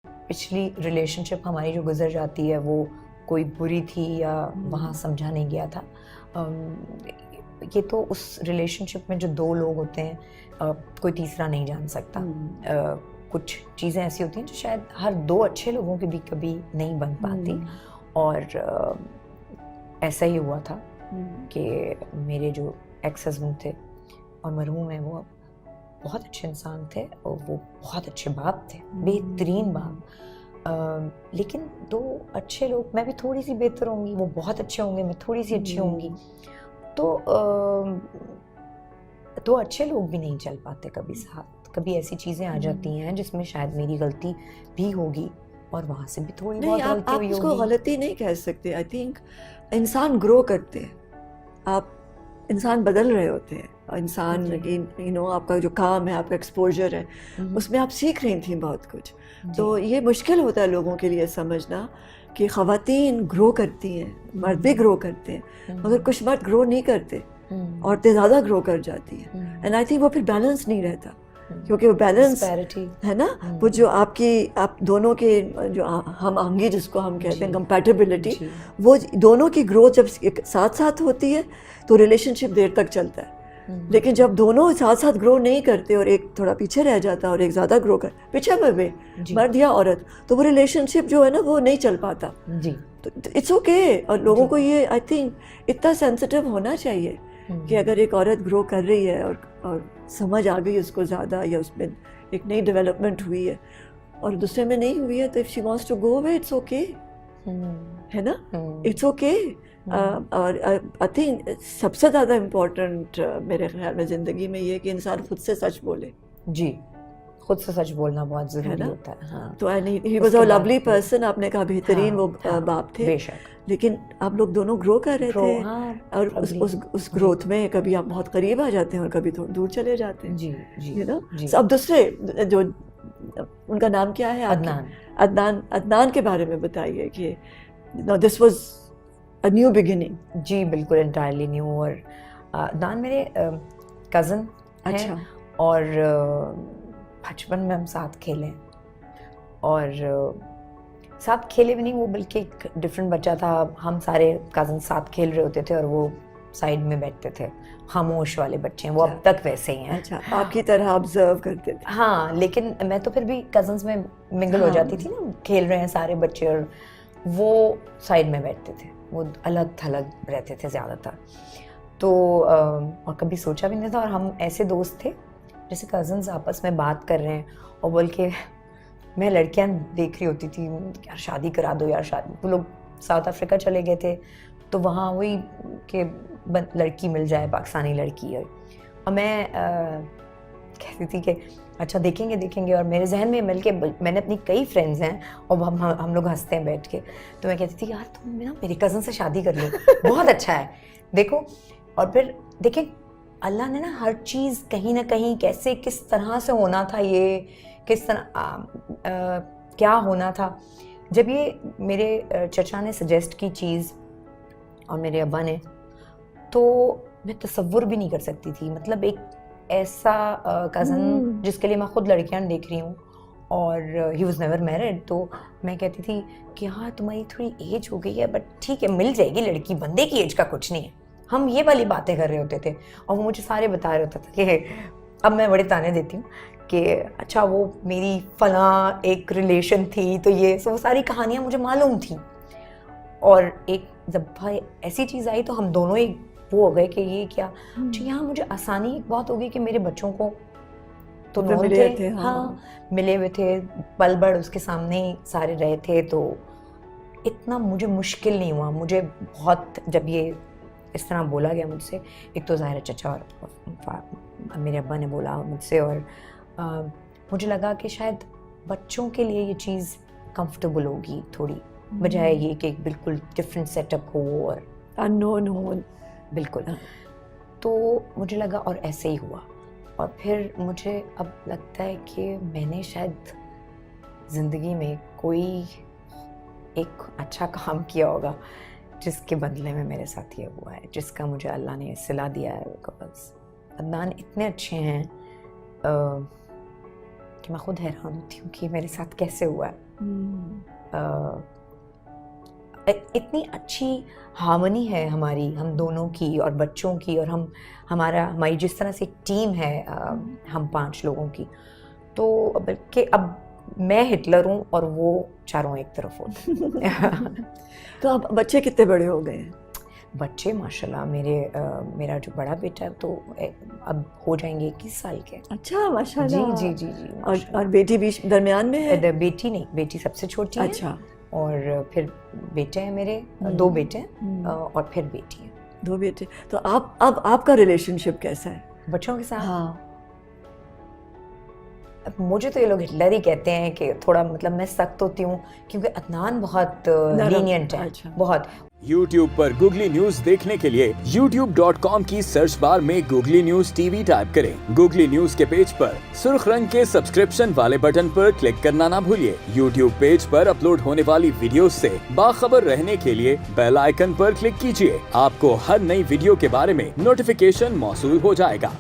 पिछली रिलेशनशिप हमारी जो गुजर जाती है वो कोई बुरी थी या वहाँ समझा नहीं गया था। ये तो उस रिलेशनशिप में जो दो लोग होते हैं, कोई तीसरा नहीं जान सकता। कुछ चीज़ें ऐसी होती हैं जो शायद हर दो अच्छे लोगों के भी कभी नहीं बन पाती। और ऐसा ही हुआ था कि मेरे जो एक्स हस्बैंड थे और मरहूम है, वो बहुत अच्छे इंसान थे और वो बहुत अच्छे बाप थे, बेहतरीन बाप। लेकिन दो अच्छे लोग, मैं भी थोड़ी सी बेहतर होंगी, वो बहुत अच्छे होंगे, मैं थोड़ी सी अच्छी होंगी, तो दो अच्छे लोग भी नहीं चल पाते कभी साथ। कभी ऐसी चीज़ें आ जाती हैं जिसमें शायद मेरी गलती भी होगी और वहाँ से भी थोड़ी बहुत गलती हुई होगी। आप उसको गलती नहीं कह सकते। आई थिंक इंसान ग्रो करते हैं, आप इंसान बदल रहे होते हैं। इंसान आपका जो काम है, आपका एक्सपोजर है, उसमें आप सीख रही थी बहुत कुछ। तो ये मुश्किल होता है लोगों के लिए समझना कि ख़वातीन ग्रो करती हैं, मर्द भी ग्रो करते हैं, मगर कुछ मर्द ग्रो नहीं करते, औरतें ज़्यादा ग्रो कर जाती हैं। एंड आई थिंक वो फिर बैलेंस नहीं रहता, क्योंकि वो बैलेंस है ना, वो जो आप दोनों के जो हम आहंगी जिसको हम कहते हैं कंपैटिबिलिटी, वो दोनों की ग्रोथ जब साथ साथ होती है तो रिलेशनशिप देर तक चलता है। लेकिन जब दोनों साथ साथ ग्रो नहीं करते और एक थोड़ा पीछे रह जाता है और एक ज़्यादा ग्रो कर पीछे में मर्द या औरत, तो वो रिलेशनशिप जो है ना वो नहीं चल पाता जी। तो इट्स ओके। और लोगों को ये आई थिंक इतना सेंसिटिव होना चाहिए कि अगर एक औरत ग्रो कर रही है और समझ आ गई उसको ज़्यादा, या उसमें एक नई डेवलपमेंट हुई है और दूसरे में नहीं हुई है, तो if she wants to go away it's okay, है ना, इट्स ओके। और आई थिंक सबसे ज़्यादा इम्पोर्टेंट मेरे ख्याल में ज़िंदगी में ये कि इंसान खुद से सच बोले। जी, खुद से सच बोलना बहुत ज़रूरी होता है। हाँ। तो he was a lovely person, आपने कहा बेहतरीन वो बाप थे, लेकिन आप लोग दोनों ग्रो कर रहे थे। और उस ग्रोथ में कभी आप बहुत करीब आ जाते हैं और कभी थोड़ा दूर चले जाते हैं। जी जी, यू नो। अब दूसरे जो उनका नाम क्या है? अदनान के बारे में बताइए कि this was a new beginning. जी बिल्कुल, एंटायरली न्यू। और अदनान मेरे कज़न हैं और बचपन में हम साथ खेले और साथ खेले भी नहीं, वो बल्कि एक डिफरेंट बच्चा था। हम सारे कज़न साथ खेल रहे होते थे और वो साइड में बैठते थे, खामोश वाले बच्चे हैं वो। अब तक वैसे ही हैं। अच्छा, आपकी तरह ऑब्जर्व करते थे? हाँ, लेकिन मैं तो फिर भी कज़न्स में मिंगल हो जाती थी ना, खेल रहे हैं सारे बच्चे और वो साइड में बैठते थे, वो अलग थलग रहते थे ज़्यादातर। तो और कभी सोचा भी नहीं था। और हम ऐसे दोस्त थे जैसे कज़न्स आपस में बात कर रहे हैं और बोल के मैं लड़कियां देख रही होती थी, यार शादी करा दो यार शादी। वो लोग साउथ अफ्रीका चले गए थे, तो वहाँ वही कि लड़की मिल जाए, पाकिस्तानी लड़की है। और मैं कहती थी कि अच्छा देखेंगे देखेंगे। और मेरे जहन में मिलके मैंने अपनी कई फ्रेंड्स हैं और हम लोग हंसते हैं बैठ के, तो मैं कहती थी यार तुम ना मेरे कज़न से शादी कर लो, बहुत अच्छा है देखो। और फिर देखें अल्लाह ने ना हर चीज़ कहीं ना कहीं कैसे किस तरह से होना था, ये किस तरह क्या होना था। जब ये मेरे चचा ने सजेस्ट की चीज़ और मेरे अब्बा ने, तो मैं तसव्वुर भी नहीं कर सकती थी। मतलब एक ऐसा कज़न जिसके लिए मैं खुद लड़कियां देख रही हूँ और ही वॉज नेवर मैरिड, तो मैं कहती थी कि हाँ तुम्हारी थोड़ी एज हो गई है बट ठीक है मिल जाएगी लड़की, बंदे की एज का कुछ नहीं है। हम ये वाली बातें कर रहे होते थे और वो मुझे सारे बता रहे होता था कि अब मैं बड़े ताने देती हूँ कि अच्छा वो मेरी फलां एक रिलेशन थी, तो ये वो सारी कहानियाँ मुझे मालूम थी। और एक जब भाई ऐसी चीज़ आई तो हम दोनों ही वो हो गए कि ये क्या। अच्छा यहाँ मुझे आसानी एक बात हो गई कि मेरे बच्चों को तो नॉन थे, हाँ मिले हुए थे, पल भर उसके सामने ही सारे रहे थे, तो इतना मुझे मुश्किल नहीं हुआ। मुझे बहुत जब ये इस तरह बोला गया मुझसे, एक तो ज़ाहिर चचा और मेरे अब्बा ने बोला मुझसे, और मुझे लगा कि शायद बच्चों के लिए ये चीज़ कंफर्टेबल होगी थोड़ी, बजाय ये कि एक बिल्कुल डिफरेंट सेटअप हो और अननोन हो। बिल्कुल। तो मुझे लगा और ऐसे ही हुआ। और फिर मुझे अब लगता है कि मैंने शायद ज़िंदगी में कोई एक अच्छा काम किया होगा जिसके बदले में मेरे साथ ये हुआ है, जिसका मुझे अल्लाह ने सिला दिया है। बस अदनान इतने अच्छे हैं, कि मैं खुद हैरान होती हूँ कि मेरे साथ कैसे हुआ है। इतनी अच्छी हार्मनी है हमारी, हम दोनों की और बच्चों की, और हमारी जिस तरह से एक टीम है हम 5 लोगों की, तो बल्कि अब मैं हिटलर हूँ और वो चारों एक तरफ होते। तो अब बच्चे कितने बड़े हो गए हैं? बच्चे माशाल्लाह मेरा जो बड़ा बेटा है तो अब हो जाएंगे 21 साल के। अच्छा, माशाल्लाह। जी जी जी जी। और बेटी बीच दरमियान में है? बेटी नहीं, बेटी सबसे छोटी है। अच्छा। और फिर बेटे हैं मेरे, 2 बेटे हैं और फिर बेटी है। 2 बेटे। तो अब आपका रिलेशनशिप कैसा है बच्चों के साथ? हाँ। अब मुझे तो ये लोग हिटलर ही कहते हैं कि थोड़ा मतलब मैं सख्त होती हूँ, क्योंकि अदनान बहुत लीनियंट है। अच्छा। बहुत। YouTube पर गूगली न्यूज देखने के लिए youtube.com की सर्च बार में गूगली न्यूज टीवी टाइप करें। गूगली न्यूज के पेज पर सुर्ख रंग के सब्सक्रिप्शन वाले बटन पर क्लिक करना ना भूलिए। YouTube पेज पर अपलोड होने वाली वीडियोस से बाखबर रहने के लिए बेल आइकन पर क्लिक कीजिए। आपको हर नई वीडियो के बारे में नोटिफिकेशन मौसूल हो जाएगा।